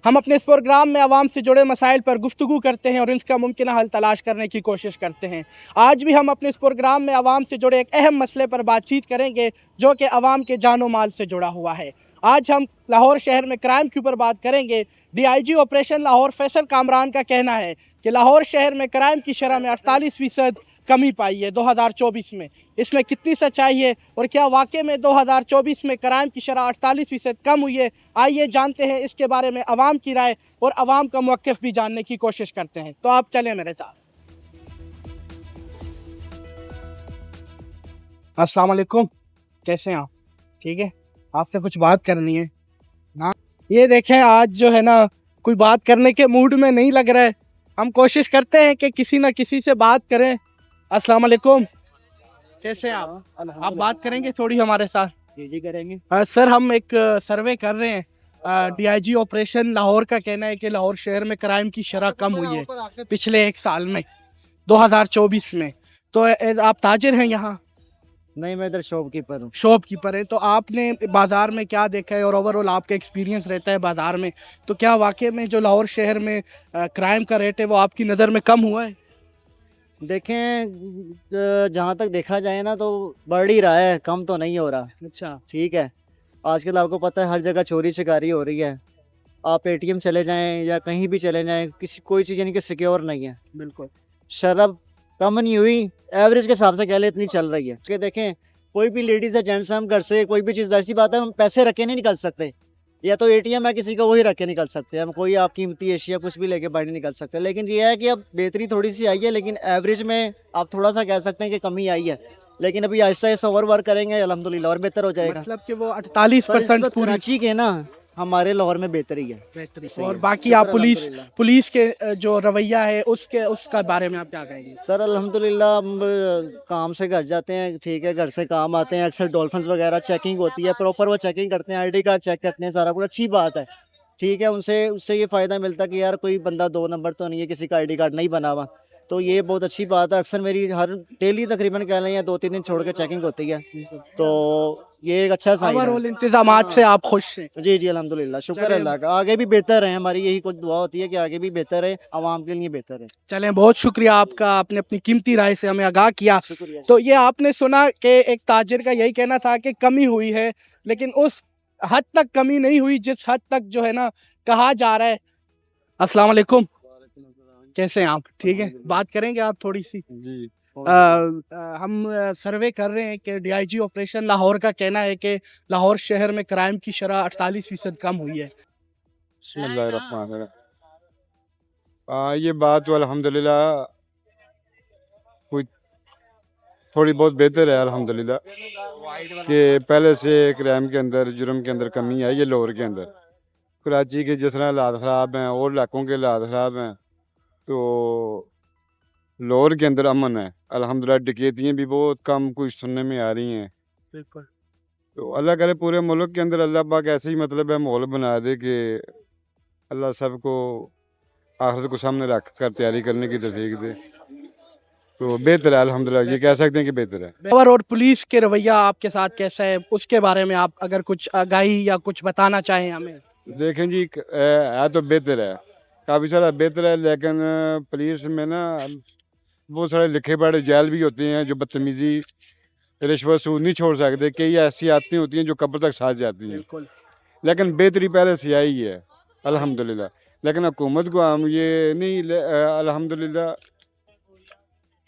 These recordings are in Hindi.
हम अपने इस प्रोग्राम में आवाम से जुड़े मसाइल पर गुफ्तगू करते हैं और इसका मुमकिन हल तलाश करने की कोशिश करते हैं। आज भी हम अपने इस प्रोग्राम में आवाम से जुड़े एक अहम मसले पर बातचीत करेंगे जो कि आवाम के जानो माल से जुड़ा हुआ है। आज हम लाहौर शहर में क्राइम के ऊपर बात करेंगे। DIG ऑपरेशन लाहौर फैसल कामरान का कहना है कि लाहौर शहर में क्राइम की शरह में 48% कमी पाई है 2024 में। इसमें कितनी सच्चाई है और क्या वाकई में 2024 में क्राइम की शरह 48% कम हुई है? आइए जानते हैं इसके बारे में आवाम की राय और आवाम का मौक़िफ़ भी जानने की कोशिश करते हैं। तो आप चलें मेरे साथ। अस्सलाम वालेकुम, कैसे हैं आप? ठीक है, आपसे कुछ बात करनी है ना। ये देखें, आज जो है ना कोई बात करने के मूड में नहीं लग रहा है। हम कोशिश करते हैं कि किसी न किसी से बात करें। अस्सलाम वालेकुम, कैसे हैं आप? आप बात करेंगे थोड़ी हमारे साथ? जी करेंगे। सर, हम एक सर्वे कर रहे हैं। DIG ऑपरेशन लाहौर का कहना है कि लाहौर शहर में क्राइम की शरह कम हुई है पिछले एक साल में 2024 में। तो आप ताजिर हैं यहाँ? नहीं, मैं इधर शॉपकीपर हूँ। शॉपकीपर है, तो आपने बाज़ार में क्या देखा है और ओवरऑल आपका एक्सपीरियंस रहता है बाज़ार में, तो क्या वाकई में जो लाहौर शहर में क्राइम का रेट है वो आपकी नज़र में कम हुआ है? देखें, जहाँ तक देखा जाए ना तो बढ़ ही रहा है, कम तो नहीं हो रहा। अच्छा, ठीक है, आजकल आपको पता है हर जगह चोरी शिकारी हो रही है। आप ATM चले जाएं या कहीं भी चले जाएं, किसी कोई चीज़ यानी कि सिक्योर नहीं है। बिल्कुल। शराब कम नहीं हुई, एवरेज के हिसाब से कह ले इतनी चल रही है। उसके देखें, कोई भी लेडीज़ है जेंट्स है, हम घर से कोई भी चीज़, ऐसी बात है हम पैसे रख के नहीं निकल सकते, या तो ATM है किसी का वही रख के निकल सकते हैं हम, कोई आप कीमती एशिया कुछ भी लेके बाहर नहीं निकल सकते। लेकिन ये है कि अब बेहतरी थोड़ी सी आई है, लेकिन एवरेज में आप थोड़ा सा कह सकते हैं कि कमी आई है। लेकिन अभी ऐसा ऐसा और वर्क करेंगे अल्हम्दुलिल्लाह और बेहतर हो जाएगा। मतलब कि वो 48% पूरी कराची के ना हमारे लाहौर में बेहतरी है। बेहतरी। सही और है। बाकी शुक्र आप अल्हम्दुलिल्लाह। पुलिस के जो रवैया है उसका बारे में आप क्या कहेंगे? सर अल्हम्दुलिल्लाह, हम काम से घर जाते हैं, ठीक है, घर से काम आते हैं, अक्सर डॉल्फिन्स वगैरह चेकिंग होती है, प्रॉपर वो चेकिंग करते हैं, ID कार्ड चेक करते हैं, सारा कुछ अच्छी बात है। ठीक है, उससे ये फ़ायदा मिलता है कि यार कोई बंदा 2 नंबर तो नहीं है, किसी का ID कार्ड नहीं बना हुआ, तो ये बहुत अच्छी बात है। अक्सर मेरी हर डेली तकरीबन कह लें या 2-3 दिन छोड़ के चेकिंग होती है, तो ये एक अच्छा साइन है। ओवरऑल इंतजामात से आप खुश हैं? जी जी अल्हम्दुलिल्लाह, शुक्र चलिए। अल्लाह का। आगे भी बेहतर है, हमारी यही कुछ दुआ होती है कि आगे भी बेहतर है, आवाम के लिए बेहतर है। चलें, बहुत शुक्रिया आपका, आपने अपनी कीमती राय से हमें आगाह किया। शुक्रिया। तो ये आपने सुना कि एक ताजिर का यही कहना था कि कमी हुई है, लेकिन उस हद तक कमी नहीं हुई जिस हद तक जो है ना कहा जा रहा है। अस्सलाम वालेकुम, कैसे हैं आप? ठीक है, बात करेंगे आप थोड़ी सी? जी। हम सर्वे कर रहे हैं कि DIG ऑपरेशन लाहौर का कहना है कि लाहौर शहर में क्राइम की शरह 48% कम हुई है। बिस्मिल्लाहिर्रहमानिर्रहीम। ये बात तो अल्हम्दुलिल्लाह कोई थोड़ी बहुत बेहतर है अल्हम्दुलिल्लाह, कि पहले से क्राइम के अंदर, जुर्म के अंदर कमी आई है लाहौर के अंदर। कराची के जिस तरह हालात ख़राब हैं और इलाकों के हालात ख़राब हैं, तो लाहौर के अंदर अमन है अल्हम्दुलिल्लाह। डकैतियाँ भी बहुत कम कुछ सुनने में आ रही हैं। बिल्कुल। तो अल्लाह करे पूरे मुल्क के अंदर अल्लाह पाक ऐसे ही मतलब है माहौल बना दे कि अल्लाह सबको आखिरत को सामने रख कर तैयारी करने की तौफीक दे। तो बेहतर है अल्हम्दुलिल्लाह, ये कह सकते हैं कि बेहतर है। और पुलिस के रवैया आपके साथ कैसा है, उसके बारे में आप अगर कुछ आगाही या कुछ बताना चाहें हमें? देखें जी, है तो बेहतर है, काफ़ी सारा बेहतर है, लेकिन पुलिस में ना बहुत सारे लिखे पढ़े जैल भी होते हैं जो बदतमीज़ी रिश्वत सूद नहीं छोड़ सकते। कई ऐसी आदतें होती हैं जो कब्र तक साथ जाती हैं। बिल्कुल। लेकिन बेहतरी पहले से आई है अल्हम्दुलिल्लाह। लेकिन हुकूमत को हम ये नहीं अल्हम्दुलिल्लाह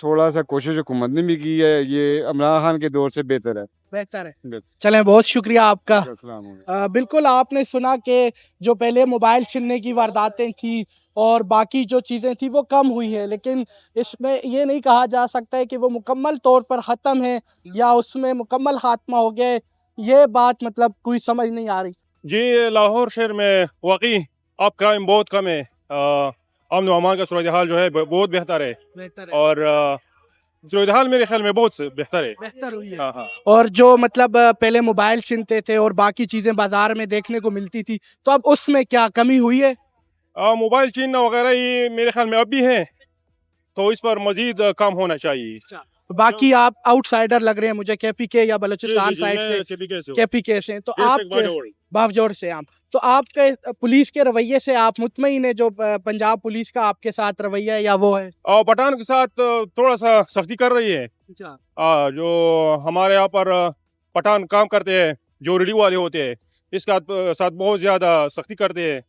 थोड़ा सा कोशिश हुकूमत ने भी की है, ये इमरान खान के दौर से बेहतर है। बेहतर है। बेहतर। चलें, बहुत शुक्रिया आपका। अस्सलाम वालेकुम। बिल्कुल, आपने सुना कि जो पहले मोबाइल छीनने की वारदातें थी और बाकी जो चीज़ें थी वो कम हुई है, लेकिन इसमें ये नहीं कहा जा सकता है कि वो मुकम्मल तौर पर ख़त्म है या उसमें मुकम्मल खात्मा हो गया है। ये बात मतलब कोई समझ नहीं आ रही। जी, लाहौर शहर में वाकई अब क्राइम बहुत कम है। अमन व अमान का सूरत हाल जो है बहुत बेहतर है, बेहतर और सूरत हाल मेरे ख्याल में बहुत बेहतर है। बेहतर हुई है। हाँ हाँ। और जो मतलब पहले मोबाइल छीनते थे और बाकी चीज़ें बाज़ार में देखने को मिलती थी, तो अब उसमें क्या कमी हुई है? मोबाइल छीनना वगैरह ये मेरे ख्याल में अब भी है, तो इस पर मजीद कम होना चाहिए। बाकी आप आउटसाइडर लग रहे हैं मुझे, KPK या बलूचिस्तान साइड से। KPK से KPK से, तो आप बावजोर से आप, तो आपके पुलिस के रवैये से आप मुतमईन है, जो पंजाब पुलिस का आपके साथ रवैया है या वो है? और पठान के साथ थोड़ा सा सख्ती कर रही है। अच्छा। जो हमारे यहाँ पर पठान काम करते हैं, जो रेडियो वाले होते हैं, इसका साथ बहुत ज़्यादा सख्ती करते हैं,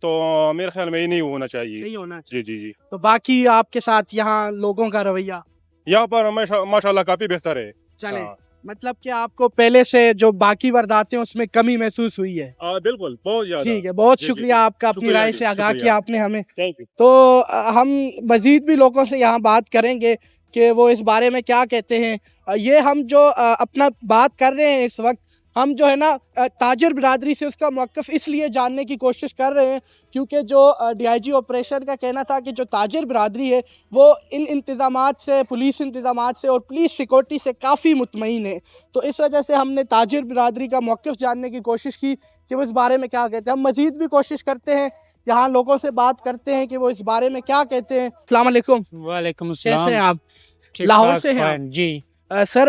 तो मेरे ख्याल में ये नहीं होना चाहिए। नहीं होना जी जी जी। तो बाकी आपके साथ यहाँ लोगों का रवैया यहाँ पर माशाल्लाह काफ़ी बेहतर है। चले, हाँ। मतलब कि आपको पहले से जो बाकी वारदातें हैं उसमें कमी महसूस हुई है? बिल्कुल, बहुत ज़्यादा। ठीक है, बहुत जी, जी, शुक्रिया जी। आपका, अपनी शुक्रिया राय जी, से आगाह शुक्रिया। किया आपने हमें। Thank you. तो हम मज़ीद भी लोगों से यहाँ बात करेंगे कि वो इस बारे में क्या कहते हैं। ये हम जो अपना बात कर रहे हैं इस वक्त, हम जो है ना ताजिर बिरादरी से उसका मौक़िफ़ इसलिए जानने की कोशिश कर रहे हैं क्योंकि जो DIG ऑपरेशन का कहना था कि जो ताजिर बिरादरी है वो इन इंतज़ामात से, पुलिस इंतज़ामात से और पुलिस सिक्योरिटी से काफ़ी मुतमईन है। तो इस वजह से हमने ताजिर बिरादरी का मौक़िफ़ जानने की कोशिश की कि वो इस बारे में क्या कहते हैं। हम मज़ीद भी कोशिश करते हैं, यहाँ लोगों से बात करते हैं कि वो इस बारे में क्या कहते हैं। अस्सलाम वालेकुम। वालेकुम कैसे अस्सलाम। हैं आप? ठीक लाहौर ठाक, से हैं आप? फाइन, जी। सर,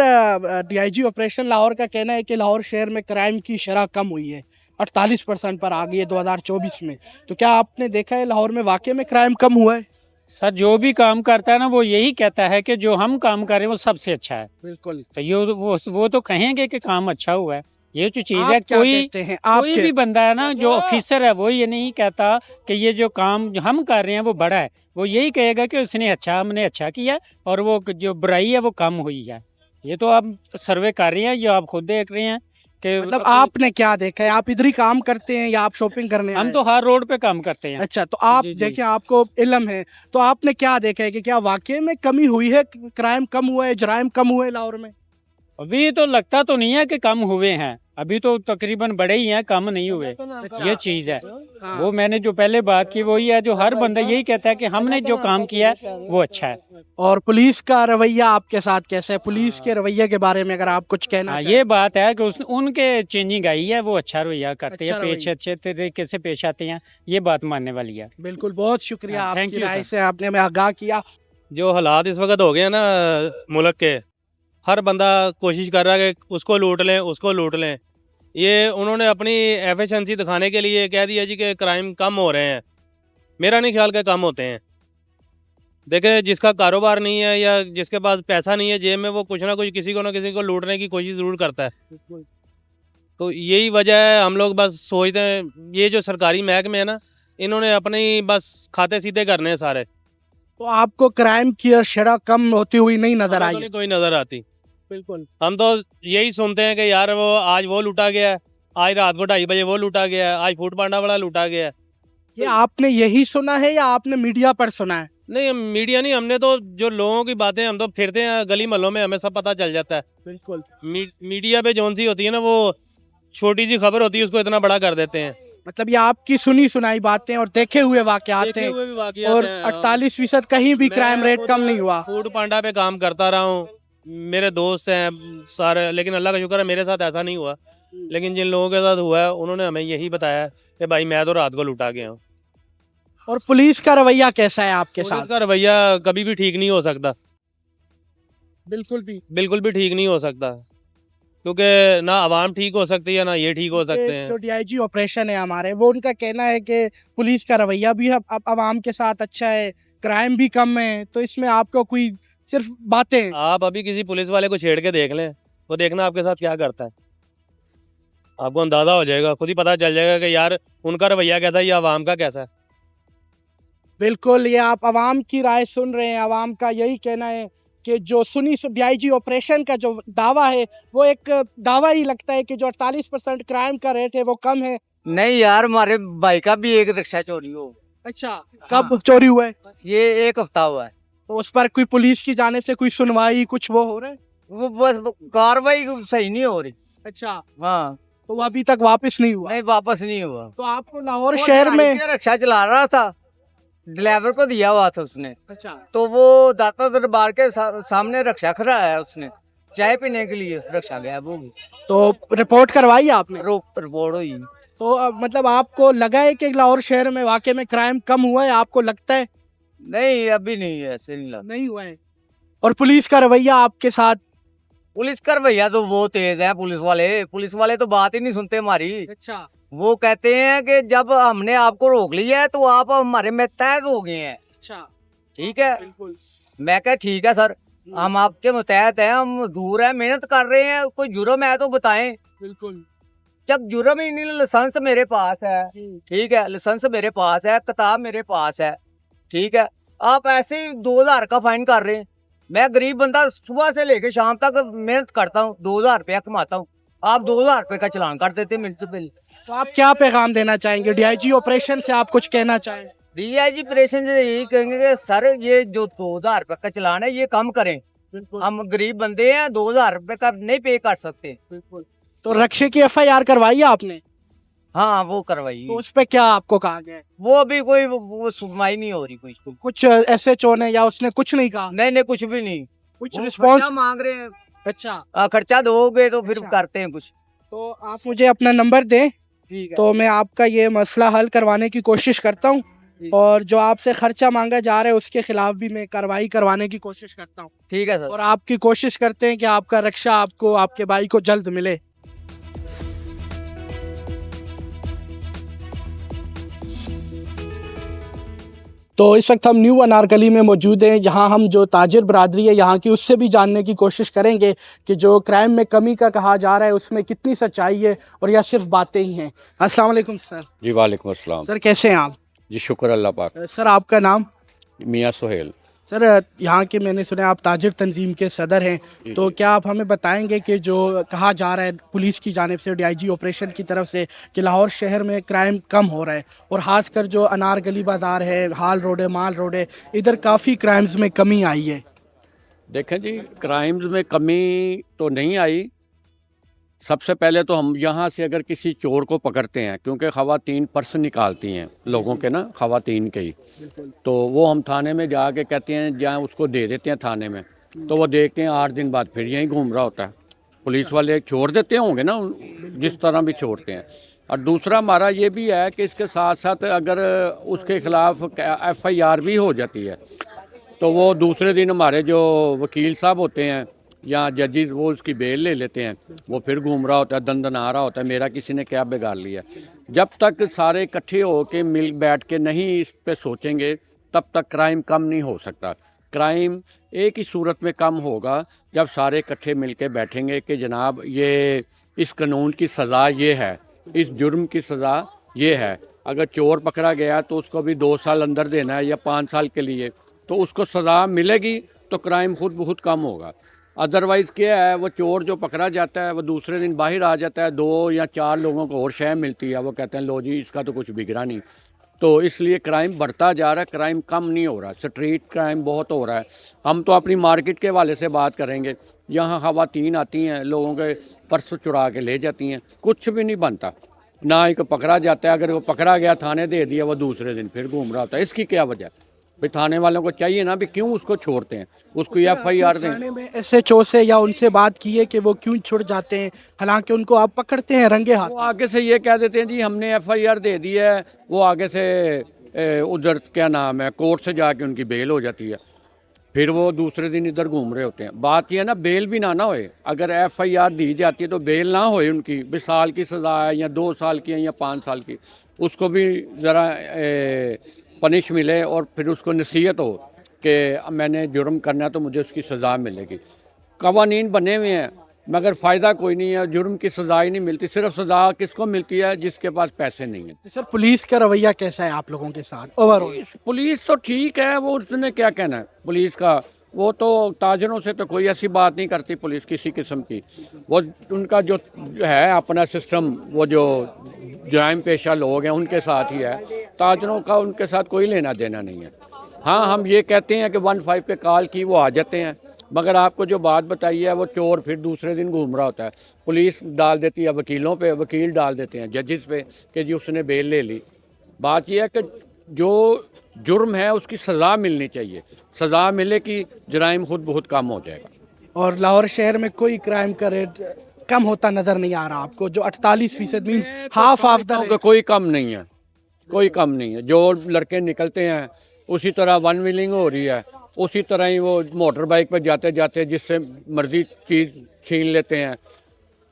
DIG ऑपरेशन लाहौर का कहना है कि लाहौर शहर में क्राइम की शरह कम हुई है, 48% पर आ गई है 2024 में। तो क्या आपने देखा है लाहौर में वाकई में क्राइम कम हुआ है? सर, जो भी काम करता है ना वो यही कहता है कि जो हम काम कर रहे हैं वो सबसे अच्छा है। बिल्कुल। तो ये वो तो कहेंगे कि काम अच्छा हुआ है। ये जो चीज़ आप है, क्या कोई कहते हैं? कोई आपके भी बंदा है ना जो ऑफिसर है वो ये नहीं कहता कि ये जो काम जो हम कर रहे हैं वो बड़ा है। वो यही कहेगा कि उसने अच्छा, हमने अच्छा किया और वो जो बुराई है वो कम हुई है। ये तो आप सर्वे कर रहे हैं, ये आप खुद देख रहे हैं कि मतलब आपने क्या देखा है? आप इधर ही काम करते हैं या आप शॉपिंग करने आए हम हैं? तो हर रोड पे काम करते हैं। अच्छा, तो आप जी, जी। देखें, आपको इल्म है, तो आपने क्या देखा है कि क्या वाकई में कमी हुई है, क्राइम कम हुआ है, जराइम कम हुए लाहौर में? अभी तो लगता तो नहीं है कि कम हुए हैं, अभी तो तकरीबन बड़े ही हैं, कम नहीं हुए। अच्छा। ये चीज़ है। हाँ। वो मैंने जो पहले बात की वही है, जो हर बंदा यही कहता है कि हमने जो काम किया है वो अच्छा है। और पुलिस का रवैया आपके साथ कैसा है? पुलिस के रवैये के बारे में अगर आप कुछ कहना हाँ, चाहें। ये बात है कि उनके चेंजिंग आई है, वो अच्छा रवैया करते अच्छा हैं, पेश रवैया। अच्छे तरीके से पेश आते हैं, ये बात मानने वाली है। बिल्कुल, बहुत शुक्रिया हाँ, थैंक आपकी यू राय सर। से, आपने हमें आगाह किया। जो हालात इस वक्त हो गए हैं ना मुल्क के, हर बंदा कोशिश कर रहा है कि उसको लूट लें, उसको लूट लें। ये उन्होंने अपनी एफिशिएंसी दिखाने के लिए कह दिया जी कि क्राइम कम हो रहे हैं। मेरा नहीं ख्याल कि कम होते हैं। देखें, जिसका कारोबार नहीं है या जिसके पास पैसा नहीं है जेब में, वो कुछ ना कुछ किसी को लूटने की कोशिश ज़रूर करता है। तो यही वजह है, हम लोग बस सोचते हैं ये जो सरकारी महकमे है ना, इन्होंने अपनी बस खाते सीधे करने हैं सारे। तो आपको क्राइम की शरह कम होती हुई नहीं नजर हमें आई तो है? नहीं कोई नज़र आती। बिल्कुल। हम तो यही सुनते हैं कि यार वो आज वो लूटा गया है, आज रात को 2:30 बजे वो लूटा गया है, आज फूड पांडा वाला लूटा गया है। ये आपने यही सुना है या आपने मीडिया पर सुना है? नहीं, मीडिया नहीं, हमने तो जो लोगों की बातें, हम तो फिरते हैं गली मोहल्लों में, हमें सब पता चल जाता है। बिल्कुल। मीडिया पे जौन सी होती है ना, वो छोटी सी खबर होती है उसको इतना बड़ा कर देते हैं। मतलब ये आपकी सुनी सुनाई बातें और देखे हुए वाकयात देखे हैं, हुए भी वाकयात और हैं। 48% कहीं भी मैं क्राइम रेट खुद कम नहीं हुआ। फूड पांडा पे काम करता रहा हूँ, मेरे दोस्त हैं सारे, लेकिन अल्लाह का शुक्र है मेरे साथ ऐसा नहीं हुआ। लेकिन जिन लोगों के साथ हुआ है उन्होंने हमें यही बताया कि भाई मैं तो रात को लुटा गया हूँ। और पुलिस का रवैया कैसा है आपके पुलिस साथ? का रवैया कभी भी ठीक नहीं हो सकता, बिल्कुल भी। बिल्कुल भी ठीक नहीं हो सकता, क्योंकि ना आवाम ठीक हो सकती है ना ये ठीक हो सकते जो हैं। DIG ऑपरेशन है हमारे, वो उनका कहना है कि पुलिस का रवैया भी अब आवाम के साथ अच्छा है, क्राइम भी कम है। तो इसमें आपको कोई सिर्फ बातें? आप अभी किसी पुलिस वाले को छेड़ के देख लें, वो देखना आपके साथ क्या करता है, आपको अंदाज़ा हो जाएगा, खुद ही पता चल जाएगा कि यार उनका रवैया कैसा है या आवाम का कैसा है। बिल्कुल, ये आप आवाम की राय सुन रहे हैं। आवाम का यही कहना है कि जो DIG ऑपरेशन का जो दावा है वो एक दावा ही लगता है कि जो 48% क्राइम का रेट है वो कम है। नहीं यार, हमारे भाई का भी एक रिक्शा चोरी हो। अच्छा, कब चोरी हुआ है? ये 1 हफ्ता हुआ है। तो उस पर कोई पुलिस की जानिब से कोई सुनवाई कुछ वो हो रहा है? वो बस कार्रवाई सही नहीं हो रही। अच्छा, हाँ, तो वो अभी तक वापस नहीं हुआ? नहीं वापस नहीं हुआ। तो आपको लाहौर वो शहर में? ढाई के रिक्शा चला रहा था, ड्राइवर को दिया हुआ था उसने, अच्छा, तो वो दाता दरबार के सामने रिक्शा खड़ा है, उसने चाय पीने के लिए रिक्शा गया वो भी। तो रिपोर्ट करवाई आपने? रिपोर्ट हुई। तो मतलब आपको लगा है कि लाहौर शहर में वाकई में क्राइम कम हुआ है? आपको लगता है? नहीं, अभी नहीं है, ऐसे नहीं लगा। नहीं हुआ है। और पुलिस का रवैया आपके साथ? पुलिस का रवैया तो बहुत तेज है, पुलिस वाले तो बात ही नहीं सुनते हमारी। अच्छा, वो कहते हैं कि जब हमने आपको रोक लिया है तो आप हमारे में तहत हो गए हैं। अच्छा, ठीक है, बिल्कुल। मैं कहा ठीक है सर, हम आपके मुतहत हैं, हम मजदूर हैं, मेहनत कर रहे हैं, कोई जुर्म है तो बताएं। बिल्कुल। जब जुर्म ही नहीं, लाइसेंस मेरे पास है, ठीक है, लाइसेंस मेरे पास है, किताब मेरे पास है, ठीक है, आप ऐसे ही 2000 का फाइन कर रहे हैं। मैं गरीब बंदा सुबह से लेके शाम तक मेहनत करता हूँ, 2000 रुपया कमाता हूँ, आप 2000 रुपये का चलान कर देते हैं म्युनिसिपल। तो आप क्या पैगाम देना चाहेंगे डीआईजी ऑपरेशन से, आप कुछ कहना चाहें? डीआईजी ऑपरेशन से यही कहेंगे कि सर ये जो 2000 रुपये का चलान है ये कम करें, बिल्कुल, हम गरीब बंदे हैं, 2000 रुपये का नहीं पे कर सकते। बिल्कुल। तो रक्षे की एफआईआर करवाई है आपने? हाँ वो करवाई, तो उस पे क्या आपको कहा गया है? वो अभी कोई वो सुनवाई नहीं हो रही कोई। कुछ एसएचओ ने या उसने कुछ नहीं कहा? नहीं नहीं कुछ भी नहीं, कुछ वो रिस्पॉन्स? खर्चा मांग रहे हैं। अच्छा, खर्चा दोगे तो फिर अच्छा। करते हैं कुछ। तो आप मुझे अपना नंबर दें, ठीक है, तो मैं आपका ये मसला हल करवाने की कोशिश करता हूँ, और जो आपसे खर्चा मांगा जा रहा है उसके खिलाफ भी मैं कार्रवाई करवाने की कोशिश करता हूँ, ठीक है सर। और आपकी कोशिश करते हैं कि आपका रक्षा आपको, आपके भाई को जल्द मिले। तो इस वक्त हम न्यू अनारकली में मौजूद हैं, जहां हम जो ताजिर बरादरी है यहाँ की उससे भी जानने की कोशिश करेंगे कि जो क्राइम में कमी का कहा जा रहा है उसमें कितनी सच्चाई है और या सिर्फ बातें ही हैं। अस्सलाम वालेकुम सर। जी वालेकुम अस्सलाम। सर कैसे हैं आप? जी शुक्र अल्लाह पाक। सर आपका नाम? मियाँ सुहेल। सर यहाँ के मैंने सुना आप ताजिर तंजीम के सदर हैं, तो क्या आप हमें बताएंगे कि जो कहा जा रहा है पुलिस की जानिब से, डीआईजी ऑपरेशन की तरफ से, कि लाहौर शहर में क्राइम कम हो रहा है, और ख़ासकर जो अनारगली बाज़ार है, हाल रोड है, माल रोड है, इधर काफ़ी क्राइम्स में कमी आई है? देखें जी, क्राइम्स में कमी तो नहीं आई। सबसे पहले तो हम यहाँ से अगर किसी चोर को पकड़ते हैं, क्योंकि ख़वातीन पर्स निकालती हैं लोगों के ना, ख़वातीन के ही, तो वो हम थाने में जाके कहते हैं, जहाँ उसको दे देते हैं थाने में, तो वो देखते हैं 8 दिन बाद फिर यहीं घूम रहा होता है। पुलिस वाले छोड़ देते होंगे ना, जिस तरह भी छोड़ते हैं। और दूसरा हमारा ये भी है कि इसके साथ साथ अगर उसके ख़िलाफ़ FIR भी हो जाती है, तो वो दूसरे दिन हमारे जो वकील साहब होते हैं या जजेस, वो उसकी बेल ले लेते हैं, वो फिर घूम रहा होता है, दंदना रहा होता है, मेरा किसी ने क्या बिगाड़ लिया। जब तक सारे इकट्ठे हो के मिल बैठ के नहीं इस पे सोचेंगे, तब तक क्राइम कम नहीं हो सकता। क्राइम एक ही सूरत में कम होगा, जब सारे इकट्ठे मिल के बैठेंगे कि जनाब ये इस कानून की सज़ा ये है, इस जुर्म की सज़ा ये है। अगर चोर पकड़ा गया तो उसको भी 2 साल अंदर देना है या 5 साल के लिए, तो उसको सज़ा मिलेगी तो क्राइम खुद बहुत कम होगा। अदरवाइज़ क्या है, वो चोर जो पकड़ा जाता है वो दूसरे दिन बाहर आ जाता है, 2 या 4 लोगों को और शय मिलती है, वो कहते हैं लो जी इसका तो कुछ बिगड़ा नहीं। तो इसलिए क्राइम बढ़ता जा रहा है, क्राइम कम नहीं हो रहा। स्ट्रीट क्राइम बहुत हो रहा है। हम तो अपनी मार्केट के हवाले से बात करेंगे, यहाँ ख़वातीन आती हैं, लोगों के पर्स चुरा के ले जाती हैं, कुछ भी नहीं बनता, ना ही को पकड़ा जाता है। अगर वो पकड़ा गया, थाने दे दिया, वो दूसरे दिन फिर घूम रहा होता है। इसकी क्या वजह? भाई थाने वालों को चाहिए ना भी क्यों उसको छोड़ते हैं, उसको FIR दें। थाने में SHO से या उनसे बात की है कि वो क्यों छुड़ जाते हैं, हालांकि उनको आप पकड़ते हैं रंगे हाथ? वो आगे से ये कह देते हैं जी हमने FIR दे दी है, वो आगे से उधर क्या नाम है, कोर्ट से जाके उनकी बेल हो जाती है, फिर वो दूसरे दिन इधर घूम रहे होते हैं। बात ये है ना, बेल भी ना होए। अगर FIR दी जाती है तो बेल ना होए उनकी, 20 साल की सज़ा है या 2 साल की है या 5 साल की, उसको भी ज़रा पनिश मिले और फिर उसको नसीहत हो कि मैंने जुर्म करना है तो मुझे उसकी सज़ा मिलेगी। कवानीन बने हुए हैं मगर फ़ायदा कोई नहीं है, जुर्म की सज़ा ही नहीं मिलती। सिर्फ सज़ा किसको मिलती है? जिसके पास पैसे नहीं हैं। सर पुलिस का रवैया कैसा है आप लोगों के साथ ओवरऑल? पुलिस तो ठीक है, वो उसने क्या कहना है पुलिस का, वो तो ताजरों से तो कोई ऐसी बात नहीं करती पुलिस किसी किस्म की। वो उनका जो है अपना सिस्टम, वो जो जराइम पेशा लोग हैं उनके साथ ही है, ताजरों का उनके साथ कोई लेना देना नहीं है। हाँ, हम ये कहते हैं कि 15 पे कॉल की वो आ जाते हैं, मगर आपको जो बात बताई है वो चोर फिर दूसरे दिन घूम रहा होता है। पुलिस डाल देती है वकीलों पे, वकील डाल देते हैं जजेस पे कि जी उसने बेल ले ली। बात यह है कि जो जुर्म है उसकी सज़ा मिलनी चाहिए, सज़ा मिले कि जराइम खुद बहुत कम हो जाएगा। और लाहौर शहर में कोई क्राइम का रेट कम होता नज़र नहीं आ रहा आपको? जो 48% मीन हाफ ऑफ द कोई कम नहीं है, कोई कम नहीं है। जो लड़के निकलते हैं उसी तरह वन व्हीलिंग हो रही है, उसी तरह ही वो मोटर बाइक पर जाते जाते जिससे मर्जी चीज़ छीन लेते हैं,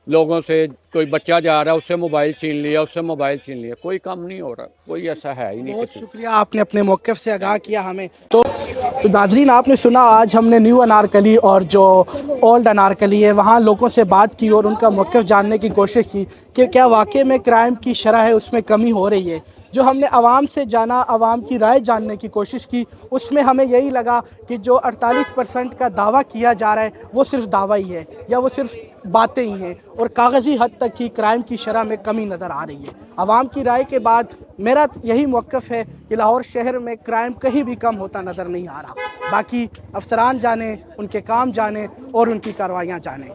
लोगों से कोई बच्चा जा रहा है उससे मोबाइल छीन लिया, उससे मोबाइल छीन लिया, कोई कम नहीं हो रहा, कोई ऐसा है ही नहीं बहुत किसी। शुक्रिया, आपने अपने मौक़िफ़ से आगाह किया हमें। तो नाज़रीन, आपने सुना, आज हमने न्यू अनारकली और जो ओल्ड अनारकली है वहाँ लोगों से बात की और उनका मौक़िफ़ जानने की कोशिश की कि क्या वाकई में क्राइम की शरह है उसमें कमी हो रही है। जो हमने आवाम से जाना, आवाम की राय जानने की कोशिश की, उसमें हमें यही लगा कि जो 48% का दावा किया जा रहा है वो सिर्फ दावा ही है या वो सिर्फ बातें ही हैं और कागज़ी हद तक ही क्राइम की शरह में कमी नज़र आ रही है। आवाम की राय के बाद मेरा यही मौक़िफ़ है कि लाहौर शहर में क्राइम कहीं भी कम होता नज़र नहीं आ रहा। बाकी अफसरान जाने, उनके काम जाने और उनकी कार्रवाइयाँ जाने।